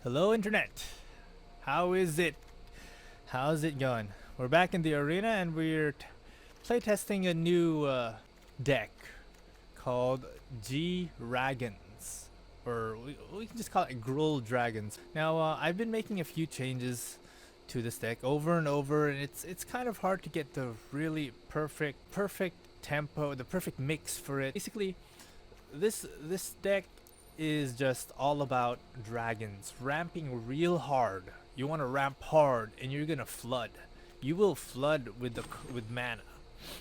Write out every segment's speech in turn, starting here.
Hello Internet! How is it? How's it going? We're back in the arena and we're playtesting a new deck called G-Dragons. Or we can just call it Gruul Dragons. Now I've been making a few changes to this deck over and over, and it's kind of hard to get the really perfect tempo, the perfect mix for it. Basically, this deck is just all about dragons ramping real hard. You want to ramp hard, and you're gonna flood. You will flood with mana,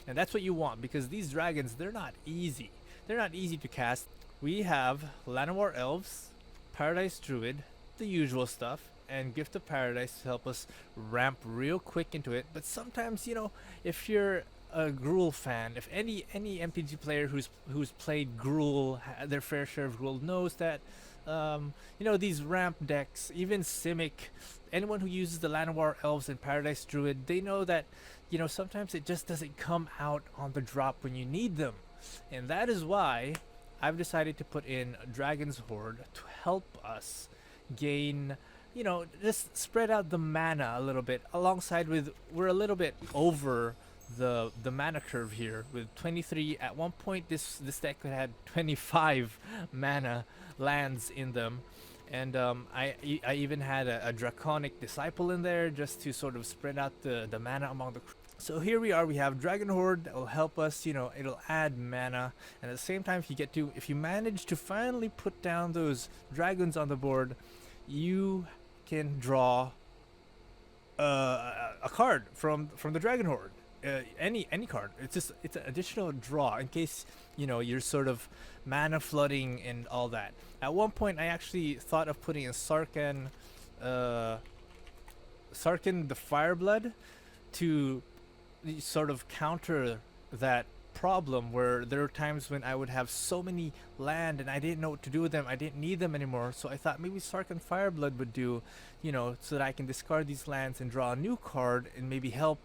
and that's what you want because these dragons, they're not easy. They're not easy to cast. We have Llanowar Elves, Paradise Druid, the usual stuff, and Gift of Paradise to help us ramp real quick into it. But sometimes, if you're a Gruul fan, if any MTG player who's played Gruul, their fair share of Gruul, knows that these ramp decks, even Simic, anyone who uses the Llanowar Elves and Paradise Druid, they know that sometimes it just doesn't come out on the drop when you need them, and that is why I've decided to put in Dragon's Horde to help us gain, just spread out the mana a little bit. Alongside with, we're a little bit over the mana curve here with 23. At one point, this deck had 25 mana lands in them, and I even had a Draconic Disciple in there just to sort of spread out the mana among the. So here we are. We have Dragon Horde that will help us. It'll add mana, and at the same time, if you manage to finally put down those dragons on the board, you can draw a card from the Dragon Horde. Any card. It's an additional draw in case you're sort of mana flooding and all that. At one point, I actually thought of putting in Sarkhan the Fireblood to sort of counter that problem, where there are times when I would have so many land and I didn't know what to do with them. I didn't need them anymore, so I thought maybe Sarkhan Fireblood would do, so that I can discard these lands and draw a new card and maybe help,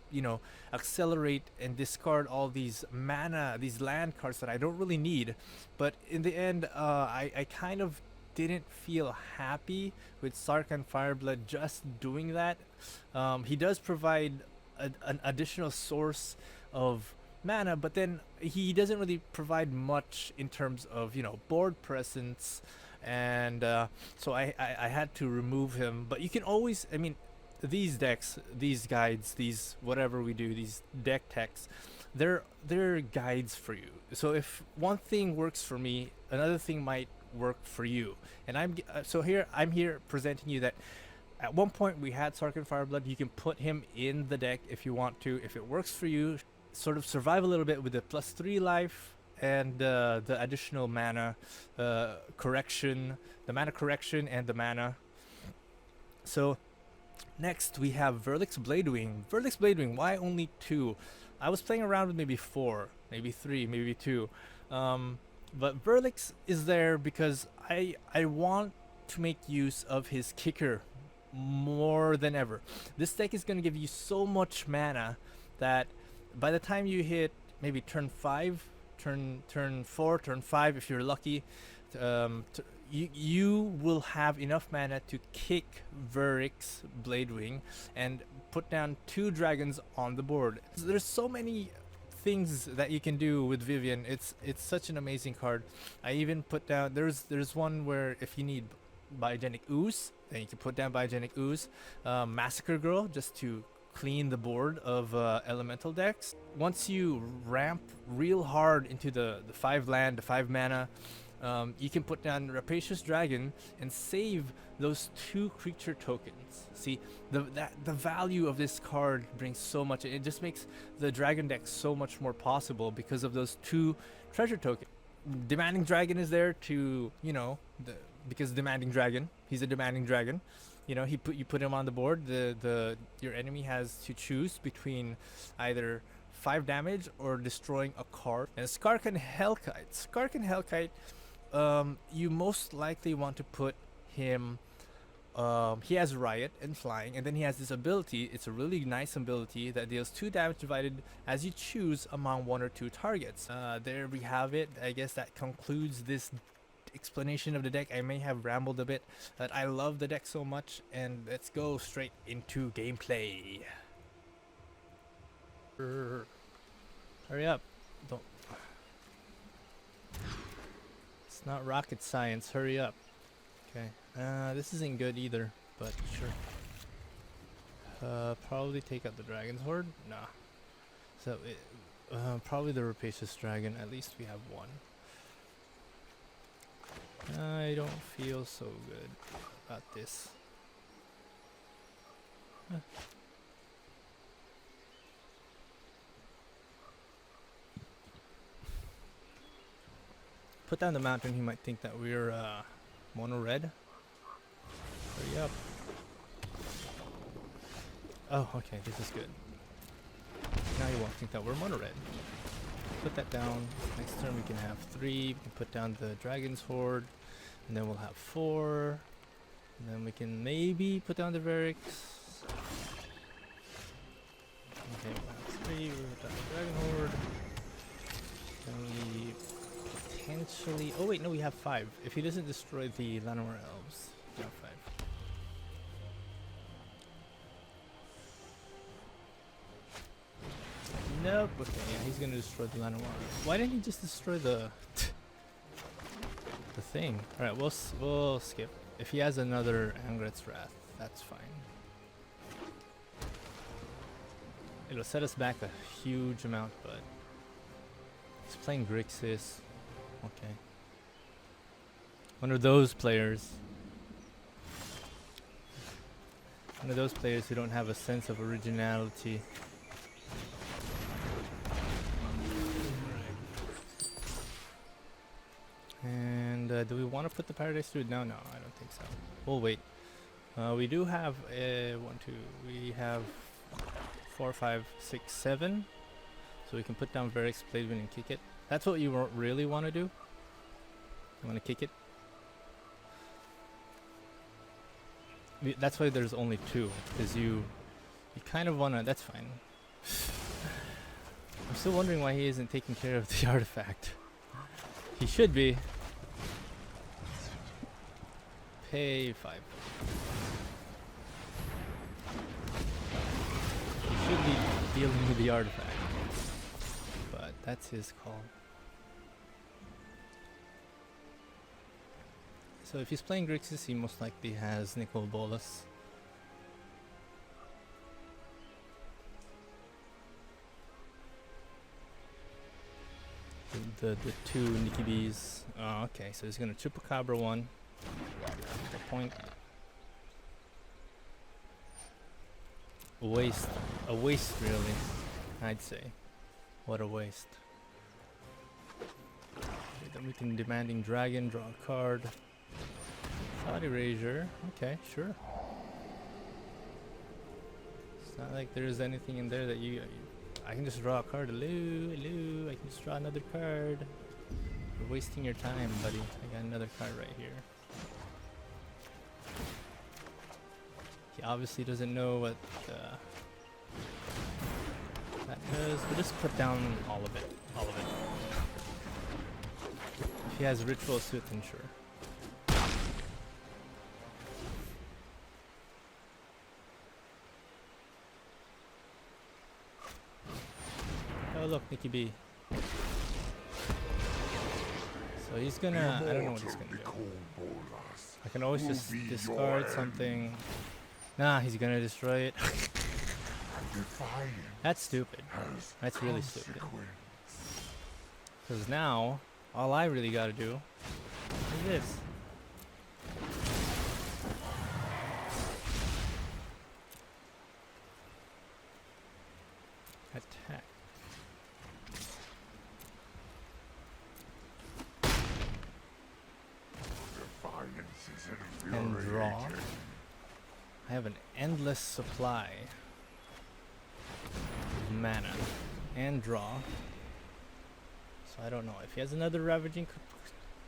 accelerate and discard all these mana, these land cards that I don't really need. But in the end, I kind of didn't feel happy with Sarkhan Fireblood just doing that. He does provide an additional source of mana, but then he doesn't really provide much in terms of board presence, and so I had to remove him. But you can always, these decks, these guides, these whatever we do, these deck techs, they're guides for you. So if one thing works for me, another thing might work for you. And I'm here presenting you that at one point we had Sarkhan Fireblood. You can put him in the deck if you want to, if it works for you. Sort of survive a little bit with the +3 life and the additional mana correction, the mana correction and the mana. So next we have Verlix Bladewing. Verlix Bladewing, why only 2? I was playing around with maybe 4, maybe 3, maybe 2. But Verlix is there because I want to make use of his kicker more than ever. This deck is going to give you so much mana that by the time you hit maybe turn 5, turn 4, turn 5, if you're lucky, you will have enough mana to kick Verlix Bladewing and put down 2 dragons on the board. There's so many things that you can do with Vivian. It's such an amazing card. I even put down, there's one where if you need Biogenic Ooze, then you can put down Biogenic Ooze. Massacre Girl, just to clean the board of elemental decks. Once you ramp real hard into the 5 land, the 5 mana, you can put down Rapacious Dragon and save those 2 creature tokens. See, the value of this card brings so much. It just makes the dragon deck so much more possible because of those 2 treasure tokens. Demanding Dragon is there to, because Demanding Dragon, he's a Demanding Dragon. You put him on the board. Your enemy has to choose between either 5 damage or destroying a card. And Sarkhan Hellkite. Sarkhan Hellkite, you most likely want to put him. He has Riot and Flying, and then he has this ability. It's a really nice ability that deals 2 damage divided as you choose among 1 or 2 targets. There we have it. I guess that concludes this explanation of the deck. I may have rambled a bit, but I love the deck so much, and let's go straight into gameplay. Hurry up. Don't. It's not rocket science. Hurry up. Okay. This isn't good either, but sure. Probably take out the Dragon's Horde? Nah. So, probably the Rapacious Dragon. At least we have one. I don't feel so good about this. Put down the mountain, he might think that we're mono red. Hurry up. Oh, okay, this is good. Now he won't think that we're mono red. Put that down. Next turn we can have 3. We can put down the Dragon's Horde. And then we'll have 4. And then we can maybe put down the Varix. Okay, we'll have 3. We'll put down the Dragon Horde. Then we potentially... Oh wait, no, we have 5. If he doesn't destroy the Llanowar Elves, we have 5. Nope. Okay, yeah, he's gonna destroy the Llanowar. Why didn't he just destroy the the thing? All right, we'll skip. If he has another Angret's Wrath, that's fine. It'll set us back a huge amount, but he's playing Grixis. Okay. One of those players. One of those players who don't have a sense of originality. And do we want to put the Paradise Druid? No, I don't think so. We'll wait. We do have 1, 2. We have 4, 5, 6, 7. So we can put down Varix, Bladewind, and kick it. That's what you really want to do. You want to kick it. That's why there's only 2, because you kind of want to. That's fine. I'm still wondering why he isn't taking care of the artifact. He should be. Pay 5. He should be dealing with the artifact. But that's his call. So if he's playing Grixis, he most likely has Nicol Bolas. The 2 Nikki Bees. Oh, okay, so he's gonna Chupacabra 1. The point. A waste really, I'd say. What a waste. Okay, then we can Demanding Dragon, draw a card. Thought Erasure, okay, sure. It's not like there's anything in there that I can just draw a card. Hello, I can just draw another card. You're wasting your time, buddy. I got another card right here. He obviously doesn't know what that does. We'll just put down all of it. If he has Ritual Suit, then sure. Oh look, Nikki B. So he's gonna... I don't know what he's gonna do. I can always just discard something. Nah, he's gonna destroy it. That's stupid. That's really stupid. Because now, all I really gotta do is this. Attack. And draw. I have an endless supply of mana and draw. So I don't know if he has another Ravaging.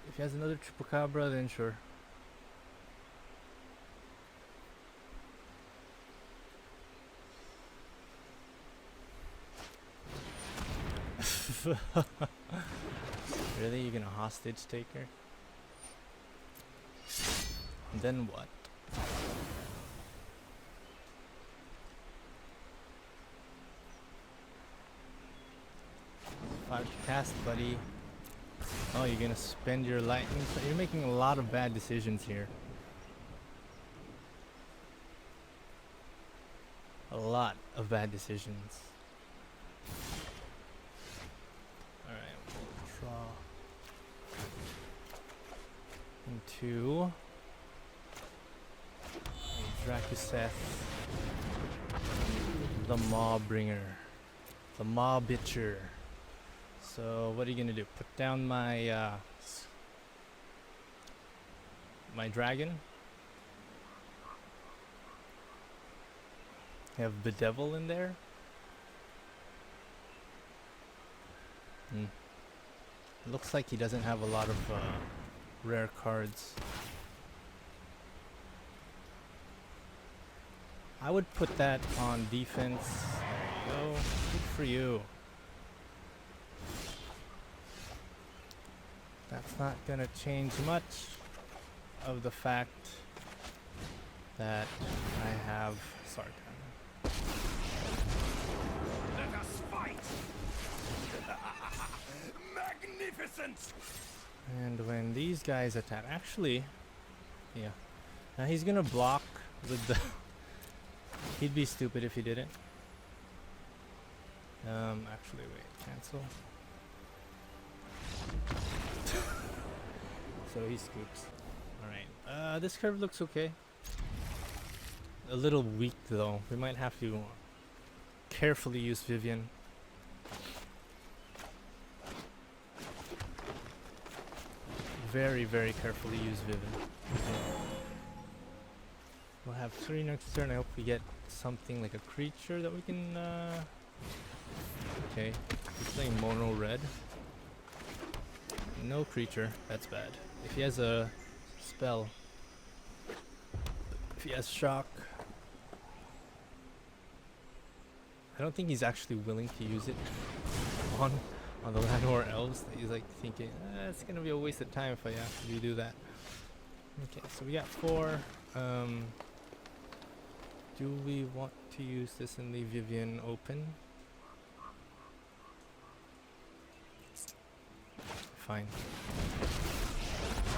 If he has another Chupacabra, then sure. Really? You're gonna hostage take her? Then what? 5 to cast, buddy. Oh, you're gonna spend your lightning. You're making a lot of bad decisions here. A lot of bad decisions. Alright, we'll draw into Dracuseth, the Maw Bringer, the Maw Bitcher. So what are you gonna do? Put down my my dragon. Have Bedevil in there. Looks like he doesn't have a lot of rare cards. I would put that on defense. There you go. Good for you. That's not gonna change much of the fact that I have Sarkhan. Let us fight! Magnificent! And when these guys attack, actually, yeah, now he's gonna block with the. He'd be stupid if he didn't. Actually, wait, cancel. So he scoops. Alright, this curve looks okay. A little weak though. We might have to carefully use Vivian. Very, very carefully use Vivian. We'll have 3 next turn. I hope we get something like a creature that we can. Okay, he's playing mono red. No creature. That's bad. If he has a spell, if he has shock, I don't think he's actually willing to use it on the Llanowar elves. He's like thinking, it's gonna be a waste of time if I actually do that. Okay, so we got 4. Do we want to use this and leave Vivian open? Fine.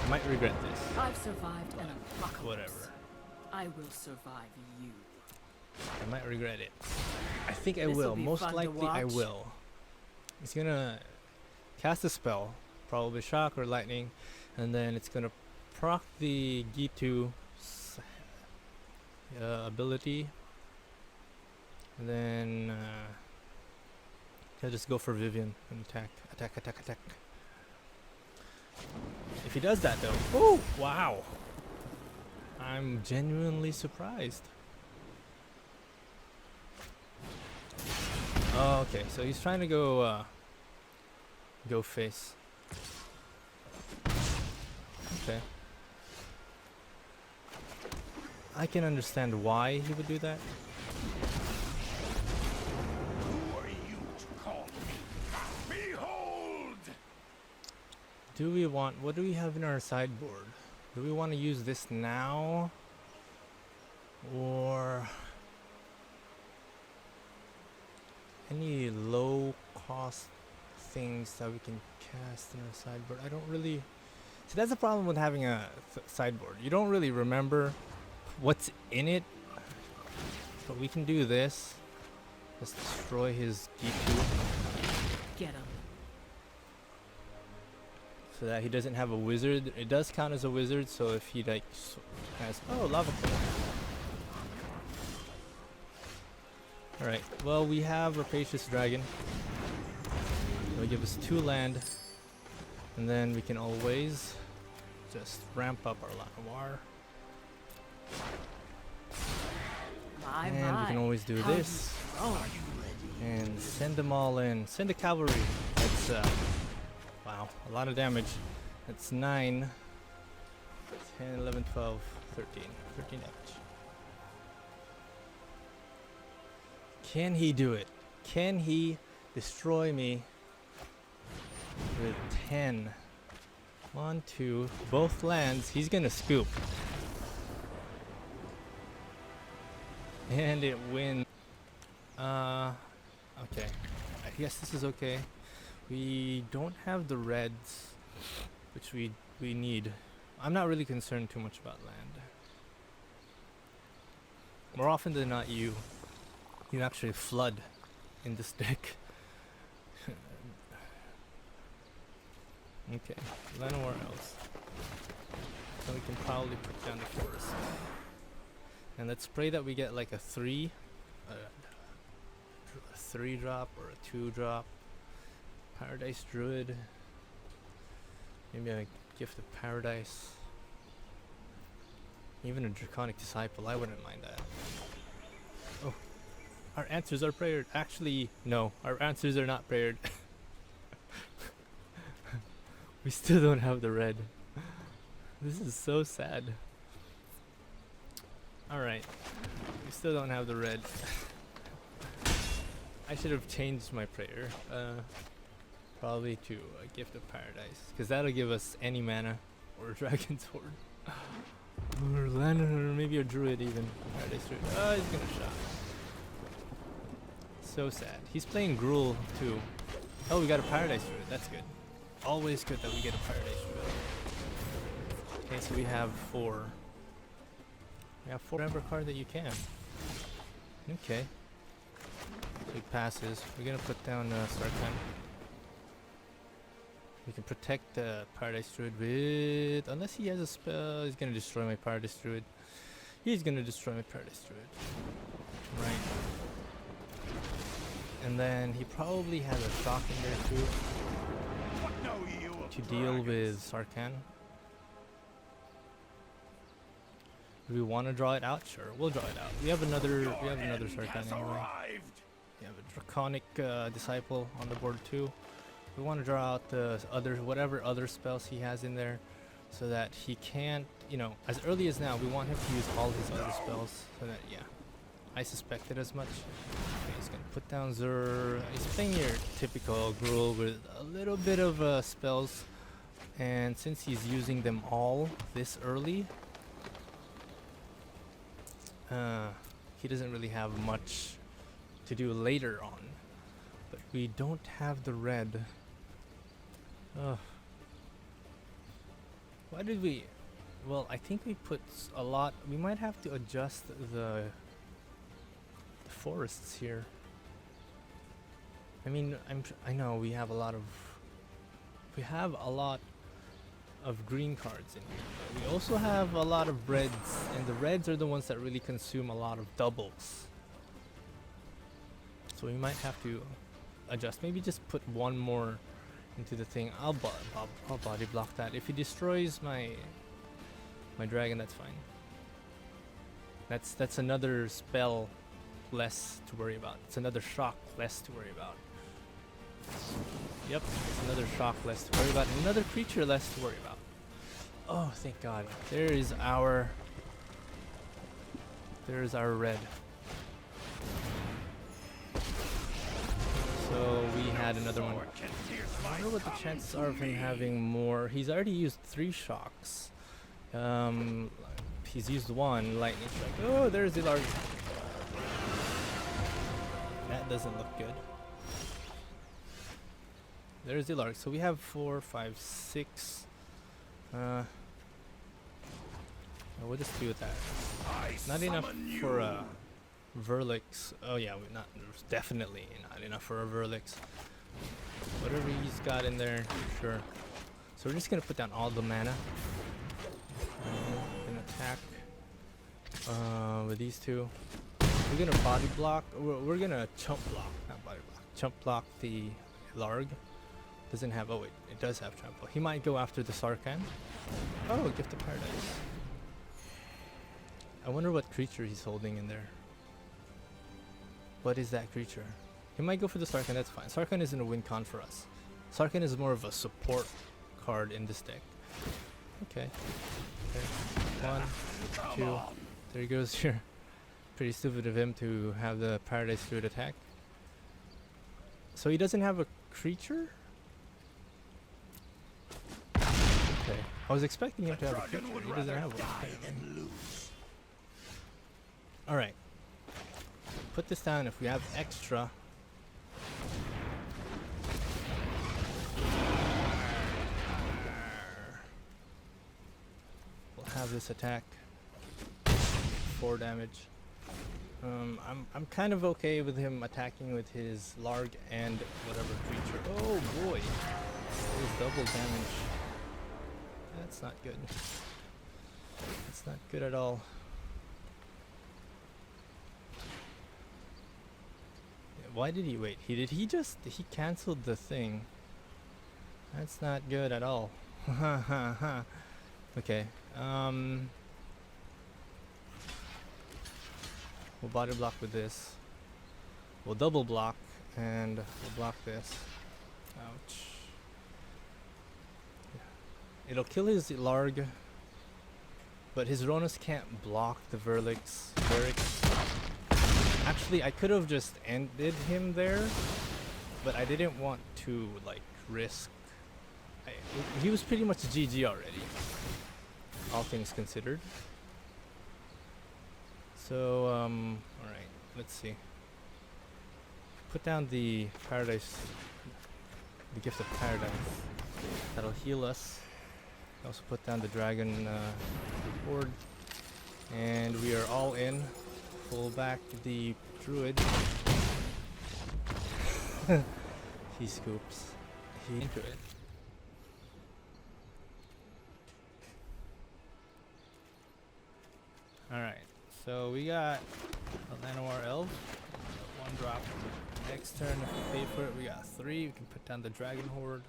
I might regret this. I've survived an apocalypse. Whatever. I will survive you. I might regret it. I think I This'll will. be Most fun to likely I watch. will. It's gonna cast a spell, probably shock or lightning, and then it's gonna proc the Gitu ability, and then he'll just go for Vivian and attack. If he does that though, oh wow! I'm genuinely surprised. Oh, okay, so he's trying to go face. Okay. I can understand why he would do that. Who are you to call me? Behold! Do we want, what do we have in our sideboard? Do we want to use this now? Or any low cost things that we can cast in our sideboard? I don't really, see, that's the problem with having a sideboard. You don't really remember what's in it, but we can do this. Just destroy his D2 Get him. so that he doesn't have a wizard. It does count as a wizard, so if he like has, oh, lava pool. Alright, well, we have Rapacious Dragon. It'll give us 2 land, and then we can always just ramp up our Llanowar. And we can always do this and send them all in. Send the cavalry. That's wow, a lot of damage. That's 9, 10, 11, 12, 13 damage. Can he do it? Can he destroy me with 10? 1, 2, both lands. He's gonna scoop. And it wins. Okay. I guess this is okay. We don't have the reds, which we need. I'm not really concerned too much about land. More often than not, you actually flood in this deck. Okay, Lenore else. So we can probably put down the forest. And let's pray that we get like a 3 drop or a 2 drop. Paradise Druid. Maybe a Gift of Paradise. Even a Draconic Disciple, I wouldn't mind that. Oh, our answers are prayered. Actually, no, our answers are not prayered. We still don't have the red. This is so sad. Alright, we still don't have the red. I should have changed my prayer. Probably to a Gift of Paradise, because that'll give us any mana or a Dragon Sword. Or land, or maybe a Druid even. Paradise Druid. Oh, he's gonna shot. So sad. He's playing Gruul too. Oh, we got a Paradise Druid. That's good. Always good that we get a Paradise Druid. Okay, so we have 4. We have 4 member card that you can. Okay. Big passes. We're gonna put down Sarkhan. We can protect the Paradise Druid with... Unless he has a spell, he's gonna destroy my Paradise Druid. He's gonna destroy my Paradise Druid. Right. And then he probably has a shock in there too. What know you of To deal with Sarkhan. Do we want to draw it out? Sure, we'll draw it out. We have another Sarkhan anyway. arrived. We have a Draconic Disciple on the board too. We want to draw out the whatever other spells he has in there, so that he can't, you know, as early as now, we want him to use all his other spells, so that, yeah, I suspected as much. Okay, he's gonna put down Zur. He's playing your typical Gruul with a little bit of spells, and since he's using them all this early, he doesn't really have much to do later on. But we don't have the red. Ugh. Why did we? Well, I think we put a lot. We might have to adjust the forests here. I mean, I know we have a lot of green cards in here. But we also have a lot of reds, and the reds are the ones that really consume a lot of doubles. So we might have to adjust. Maybe just put one more into the thing. I'll body block that. If he destroys my dragon, that's fine. That's another spell less to worry about. It's another shock less to worry about. Yep, it's another shock less to worry about. Another creature less to worry about. Oh, thank God. There is our red. So we had another one. I wonder what the chances are of him having more. He's already used 3 shocks. He's used 1 lightning strike. Oh, there's the large. That doesn't look good. There's the lark. So we have 4, 5, 6. We'll just do with that. Not enough for a Verlix. Oh yeah, definitely not enough for a Verlix. Whatever he's got in there, sure. So we're just gonna put down all the mana. Gonna attack with these 2. We're gonna body block. We're gonna chump block, not body block. Chump block the Larg. Doesn't have. Oh wait, it does have trample. He might go after the Sarkhan. Oh, Gift of Paradise. I wonder what creature he's holding in there. What is that creature? He might go for the Sarkhan. That's fine. Sarkhan isn't a win con for us. Sarkhan is more of a support card in this deck. Okay. 1, 2. There goes your. Pretty stupid of him to have the Paradise Druid attack. So he doesn't have a creature? Okay. I was expecting him to have a creature. He doesn't have one. Alright. put this down if we have extra. We'll have this attack. 4 damage. I'm kind of okay with him attacking with his Larg and whatever creature. Oh boy, that was double damage. That's not good. That's not good at all. Yeah, why did he wait? He canceled the thing. That's not good at all. Okay. We'll body block with this. We'll double block and we'll block this. Ouch. Yeah. It'll kill his Larg, but his Ronus can't block the Verlix. Actually, I could have just ended him there, but I didn't want to like risk. He was pretty much GG already, all things considered. So, alright, let's see. Put down the Paradise, the Gift of Paradise. That'll heal us. Also put down the Dragon Horde. And we are all in. Pull back the Druid. He scoops. He into it. Alright. So we got a Llanowar Elf, 1 drop. Next turn, if we pay for it, we got 3. We can put down the Dragon Horde.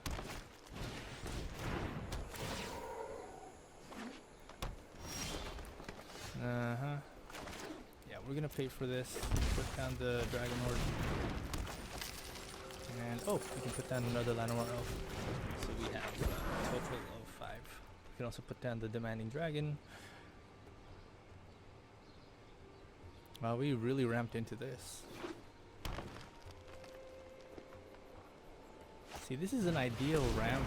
Yeah, we're gonna pay for this. Put down the Dragon Horde. And oh, we can put down another Llanowar Elf. So we have a total of 5. We can also put down the Demanding Dragon. Wow, we really ramped into this. See, this is an ideal ramp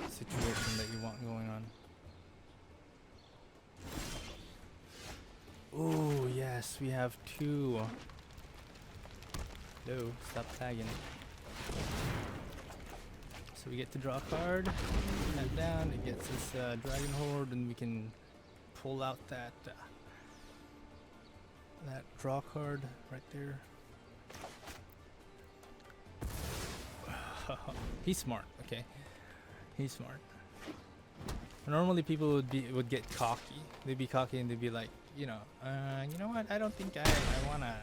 situation that you want going on. Oh, yes, we have 2. No, stop tagging. So we get to draw a card, put that down, it gets us Dragon Horde, and we can pull out that draw card right there. He's smart, okay. He's smart. Normally people would get cocky. They'd be cocky and they'd be like, you know what? I don't think I wanna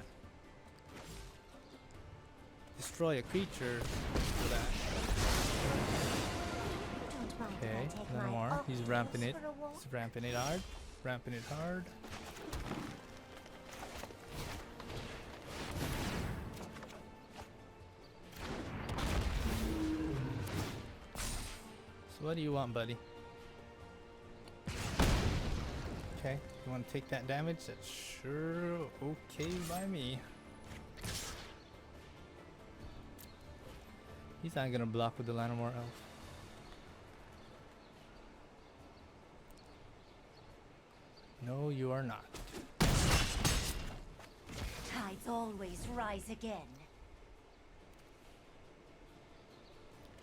destroy a creature for that. Okay, no more. He's ramping it. He's ramping it hard. Ramping it hard. So what do you want, buddy? Okay, you want to take that damage? That's sure okay by me. He's not gonna block with the Llanowar Elf. No, you are not. Tides always rise again.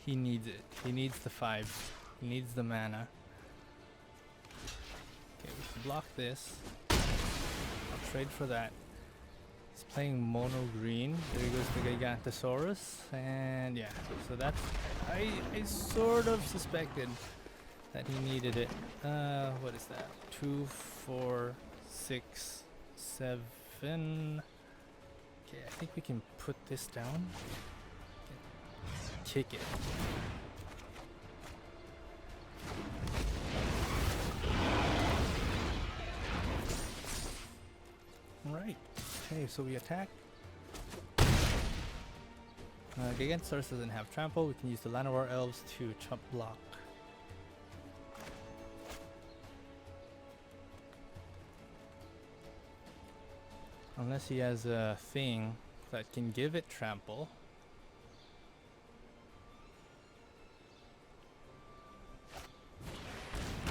He needs it. He needs the 5. He needs the mana. Okay, we can block this. I'll trade for that. He's playing mono green. There goes the Gigantosaurus. And yeah, so that's... I sort of suspected that he needed it. What is that? 2, 4, 6, 7. Okay, I think we can put this down. Kick it. Alright. Okay, so we attack. Gigantosaurus doesn't have trample. We can use the Llanowar Elves to chump block. Unless he has a thing that can give it trample.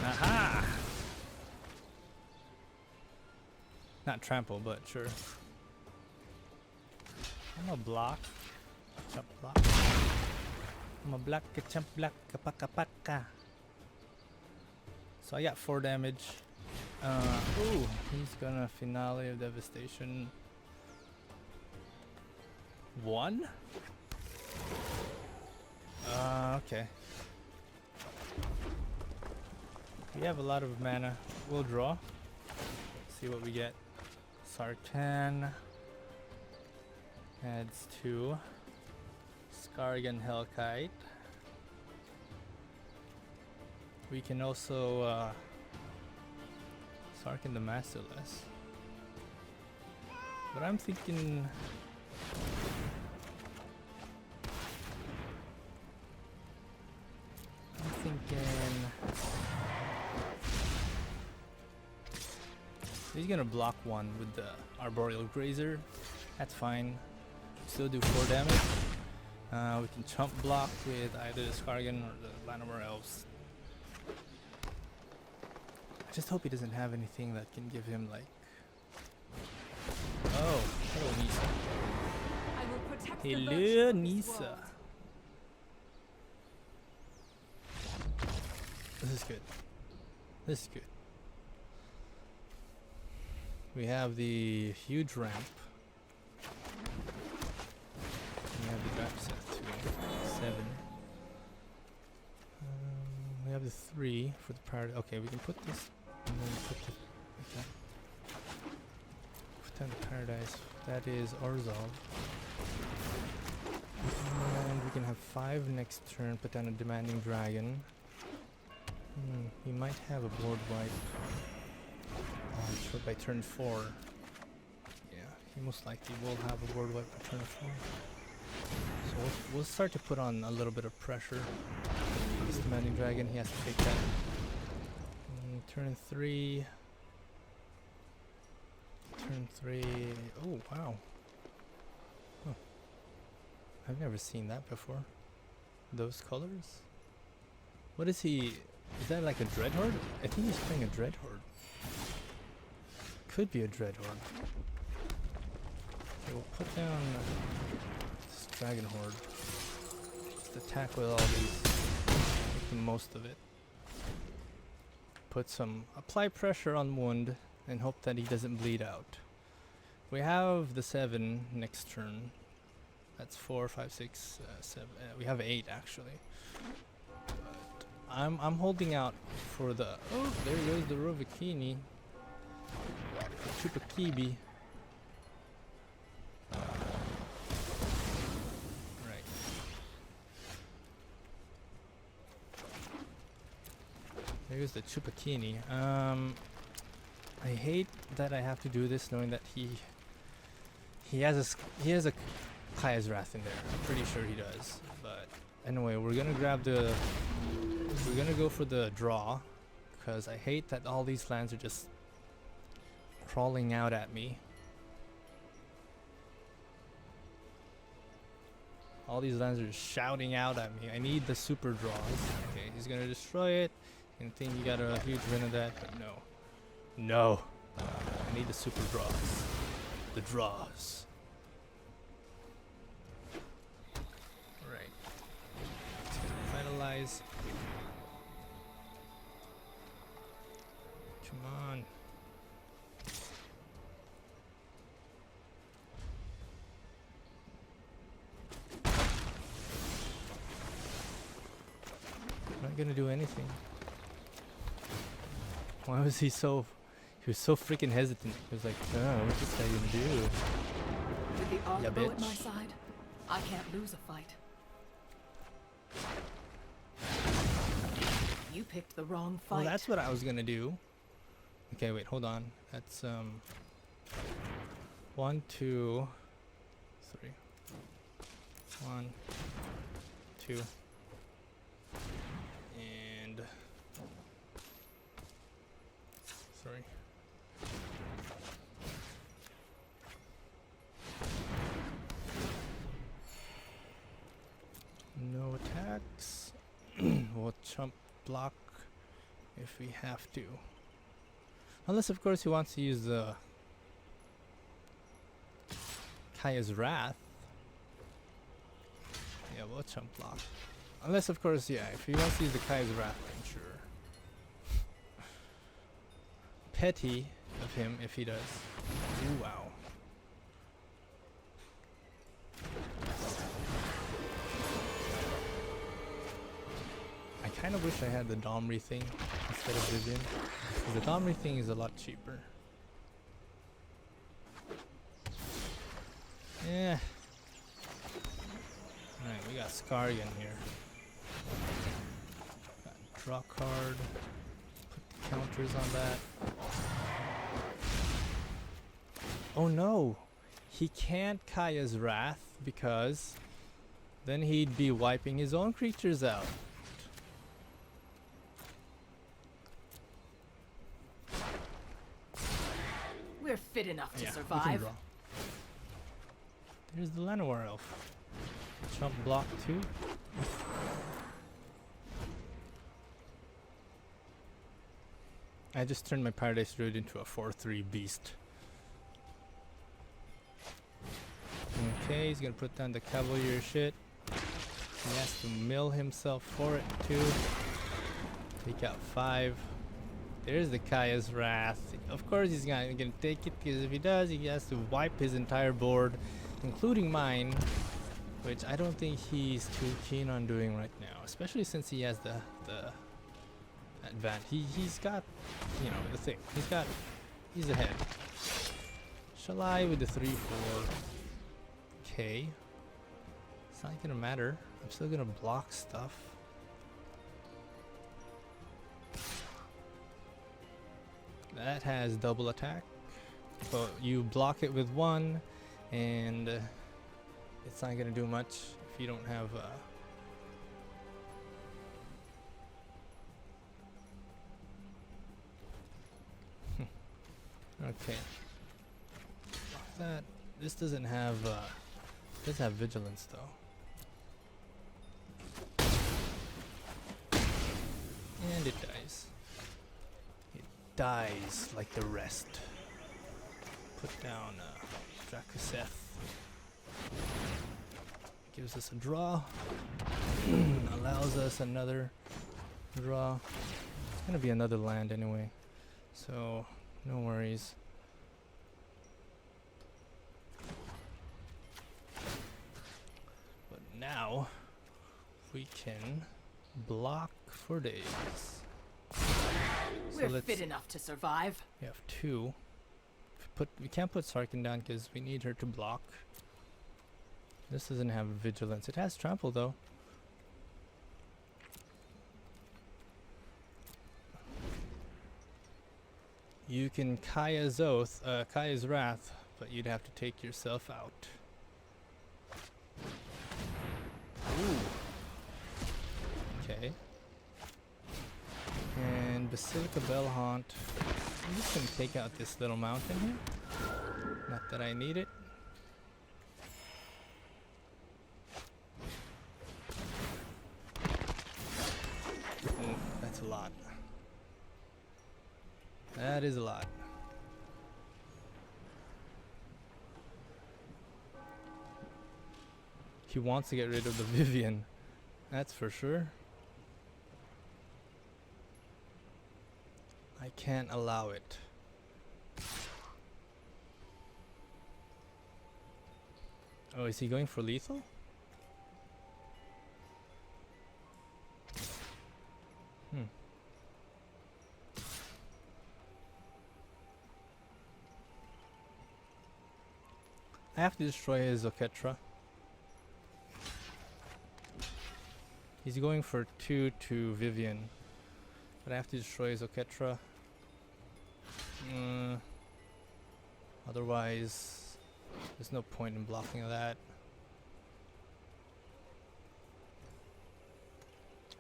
Aha! Not trample, but sure. I'm a block. Chump block. I'm a black chump black paka paka. So I got 4 damage. Ooh, he's gonna Finale of Devastation. 1? Okay. We have a lot of mana. We'll draw. See what we get. Sarkhan adds 2. Skargan Hellkite. We can also Sarkhan the Masterless. But I'm thinking he's gonna block 1 with the Arboreal Grazer. That's fine. Still do 4 damage. We can chump block with either the Skargan or the Llanowar Elves. I just hope he doesn't have anything that can give him like... Oh, hello Nisa. I will protect Hello, the virtue of this Nisa. world. This is good. This is good. We have the huge ramp. We have the draft set too. 7. We have the 3 for the party. Okay, we can put this and then put the like that. Put down the Paradise. That is Orzhov. And we can have 5 next turn. Put down a Demanding Dragon. He might have a board wipe by turn 4. Yeah, he most likely will have a board wipe by turn 4. So we'll start to put on a little bit of pressure. This Demanding Dragon, he has to take that. Turn 3. Turn 3. Oh, wow. Huh. I've never seen that before. Those colors? What is he? Is that like a Dreadhorde? I think he's playing a Dreadhorde. Could be a Dreadhorde. Okay, we'll put down this Dragon Horde. Just attack with all these. Make the most of it. Apply pressure on Wound and hope that he doesn't bleed out. We have the 7 next turn. That's 4, 5, 6, 7. We have 8 actually. I'm holding out for the... Oh, there goes the Rovakini. Chupakibi. Right. There's the Chupakini. I hate that I have to do this knowing that he has a Kaya's Wrath in there. I'm pretty sure he does. But anyway, we're gonna go for the draw because I hate that all these lands are just crawling out at me. All these lands are just shouting out at me. I need the super draws. Okay, he's gonna destroy it and think you got a huge win of that, but no. No. I need the super draws. The draws. Alright. Finalize. Come on. Not gonna do anything. Why was he so... He was so freaking hesitant. He was like, oh, what's this guy gonna do? With the Yeah, Arthur at my bitch. side, I can't lose a fight. You picked the wrong fight. Well, that's what I was gonna do. Okay, wait, hold on. That's 1, 2, 3. 1, 2, and 3. No attacks. We'll chump block if we have to. Unless, of course, he wants to use the Kaya's Wrath. Yeah, we'll chump block. Unless, of course, yeah, if he wants to use the Kai's Wrath, then sure. Petty of him if he does. Ooh, wow. I kind of wish I had the Domri thing instead of Vivian. 'Cause the Domri thing is a lot cheaper. Yeah. Alright, we got Scargan here. Got draw card. Put the counters on that. Oh no! He can't Kaya's Wrath because then he'd be wiping his own creatures out. We're fit enough to We can survive. draw. There's the Llanowar Elf. Chump block 2. I just turned my Paradise Druid into a 4/3 beast. Okay, he's gonna put down the Cavalier shit. He has to mill himself for it too. Take out 5. There's the Kaya's Wrath. Of course he's gonna take it, because if he does, he has to wipe his entire board, including mine, which I don't think he's too keen on doing right now, especially since he has the advantage. He's got, you know, the thing. He's ahead. Shall I with the 3/4? Okay. It's not gonna matter. I'm still gonna block stuff. That has double attack, but you block it with 1, and it's not gonna do much if you don't have okay. That this doesn't have does have vigilance though. And it dies. It dies like the rest. Put down Dracoseth. Gives us a draw. Allows us another draw. It's gonna be another land anyway, so no worries. But now we can block for days. So We're fit enough to survive. we have 2. We can't put Sarkin down because we need her to block. This doesn't have vigilance. It has trample though. You can Kaya's Oath, Kaya's Wrath, but you'd have to take yourself out. Ooh. Okay. And Basilica Bellhaunt. I'm just gonna take out this little mountain here. Not that I need it. Oh, that's a lot. That is a lot. He wants to get rid of the Vivian. That's for sure. I can't allow it. Oh, is he going for lethal? I have to destroy his Oketra. He's going for 2 to Vivian, but I have to destroy his Oketra. Otherwise, there's no point in blocking that.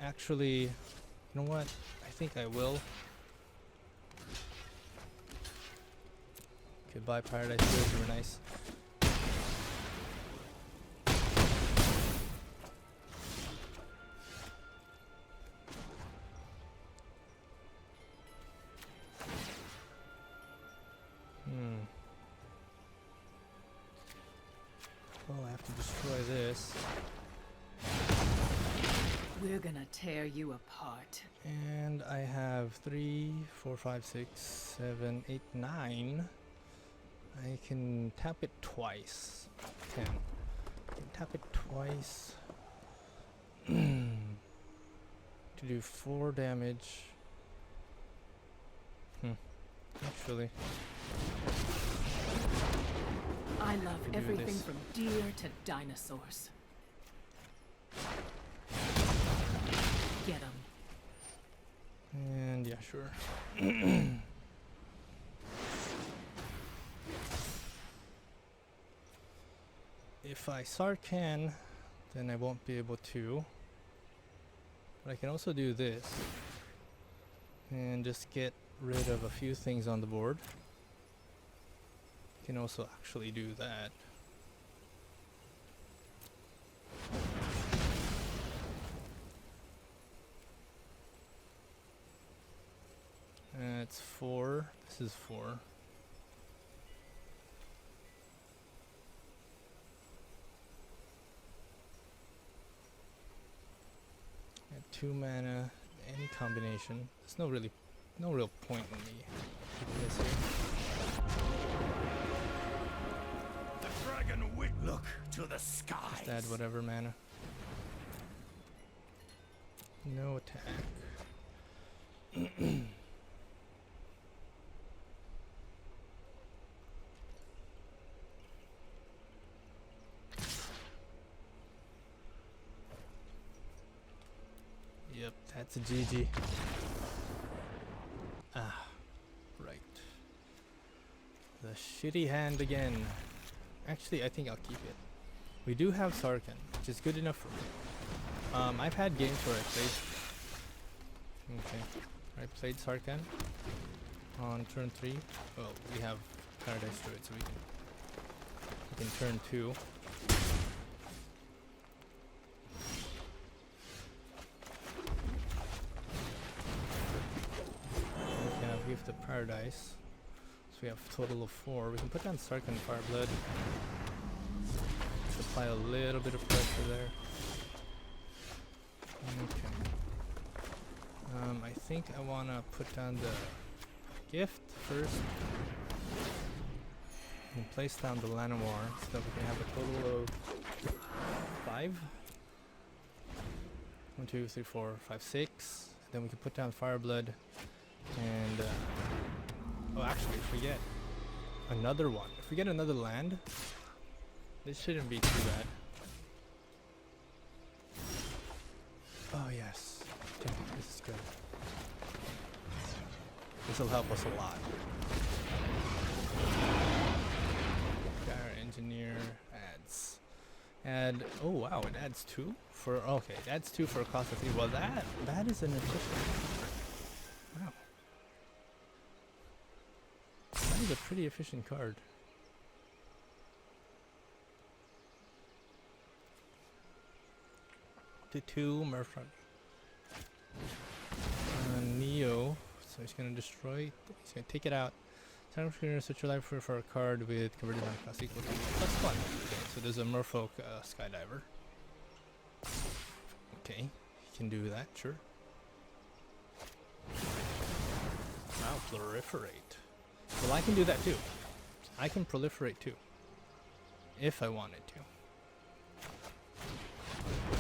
Actually, you know what? I think I will. Goodbye, Paradise Druid, you were nice. Well, I have to destroy this. We're gonna tear you apart. And I have 3, 4, 5, 6, 7, 8, 9. I can tap it twice. 10. I can tap it twice to do 4 damage. Actually, I love do everything this. from deer to dinosaurs. Get 'em. and yeah, sure. If I Sarkhan, then I won't be able to. But I can also do this and just get rid of a few things on the board. Can also actually do that. It's 4. This is 4. At 2 mana, any combination. There's no real point in me keeping this here. The dragon wit. Look to the skies. Just add whatever mana. No attack. Yep, that's a GG. Ah, right. The shitty hand again. Actually, I think I'll keep it. We do have Sarkhan, which is good enough for me. I've had games where I played. Okay, I played Sarkhan on turn 3. Well, we have Paradise Druid, so we can turn 2. We have Gift of Paradise, so we have a total of 4. We can put down Sarkhan Fireblood. Just apply a little bit of pressure there. Okay. I think I want to put down the gift first and place down the Llanowar so that we can have a total of 5. 1, 2, 3, 4, 5, 6. Then we can put down Fireblood and oh, actually, if we get another one, if we get another land, this shouldn't be too bad. Oh yes, damn, this is good. This will help us a lot. Gyre Engineer adds. Oh wow, it adds 2 for, okay, it adds 2 for a cost of 3. Well, that is an efficient. Wow. That is a pretty efficient card. To 2 Murphy. Neo, so he's gonna destroy. He's gonna take it out. Time for gonna switch your life for a card with converted on cost equal to +1. Okay, so there's a Merfolk Skydiver. Okay, he can do that, sure. Wow, proliferate. Well, I can do that too. I can proliferate too, if I wanted to.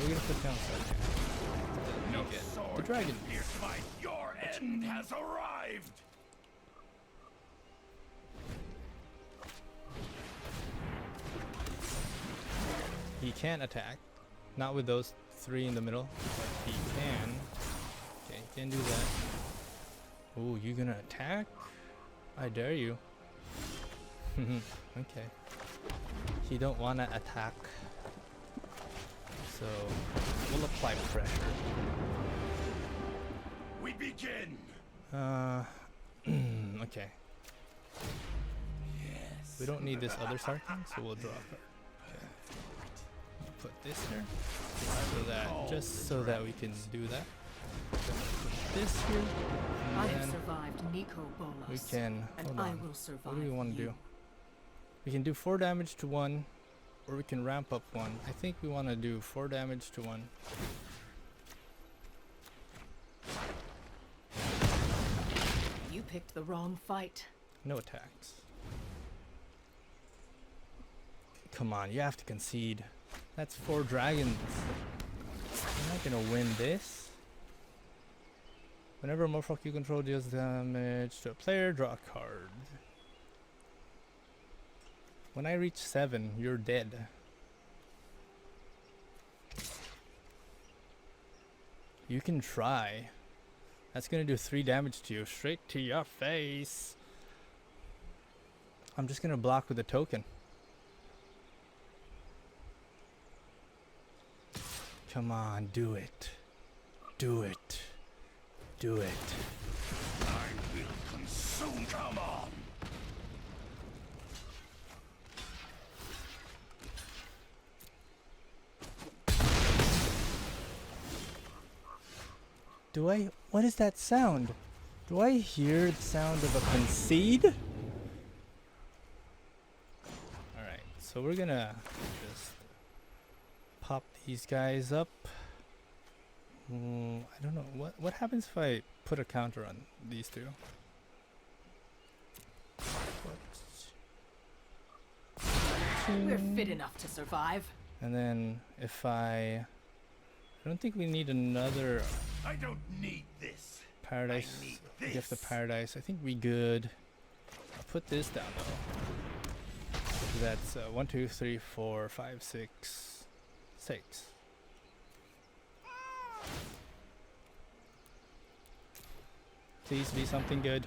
We're gonna put down something. No Get sword the dragon. can pierce my. Your end has arrived. He can't attack. Not with those 3 in the middle. But he can. Okay, he can do that. Oh, you gonna attack? I dare you. Okay. He don't wanna attack. So we'll apply pressure. We begin. Okay. Yes. We don't need this other Sarkhan, so we'll draw a card. Okay. Put this here. So that, just so that we can do that. Put this here. I And have then survived Nico Bolas. we can, and hold I on. will survive. What do we want to you. do? We can do 4 damage to 1 or we can ramp up one. I think we want to do 4 damage to one. You picked the wrong fight. No attacks. Come on, you have to concede. That's 4 dragons. You're not gonna win this. Whenever a Morphrock you control deals damage to a player, draw a card. When I reach 7, you're dead. You can try. That's gonna do 3 damage to you, straight to your face. I'm just gonna block with a token. Come on, do it. Do it. Do it. I will consume. Come on. Do I? What is that sound? Do I hear the sound of a concede? Alright, so we're gonna just pop these guys up. I don't know. What happens if I put a counter on these two? We're fit enough to survive. And then if I don't think we need another I don't need this. paradise. I need Gift of this. paradise. I think we good. I'll put this down though. So that's 1, 2, 3, 4, 5, 6, 6. Please be something good.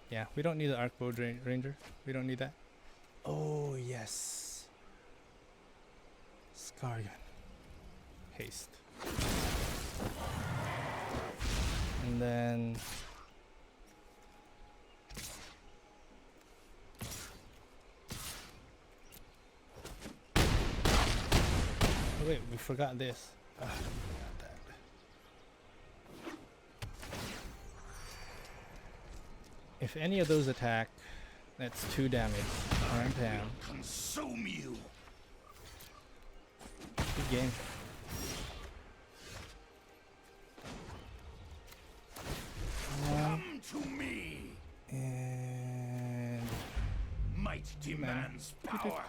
Yeah, we don't need the Arcbow Ranger. We don't need that. Oh yes. Scargun. Haste. And then oh wait, we forgot this. Ah, forgot that. If any of those attack, that's 2 damage. Arm down. Consume you. Good game. Come to me. And Might demands power.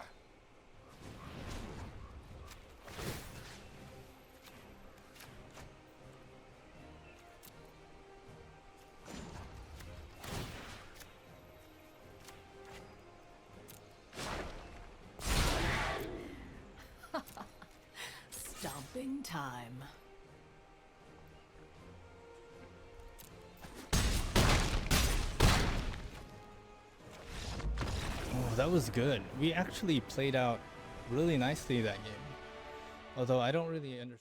Stomping time. oh, that was good. We actually played out really nicely that game. Although I don't really understand.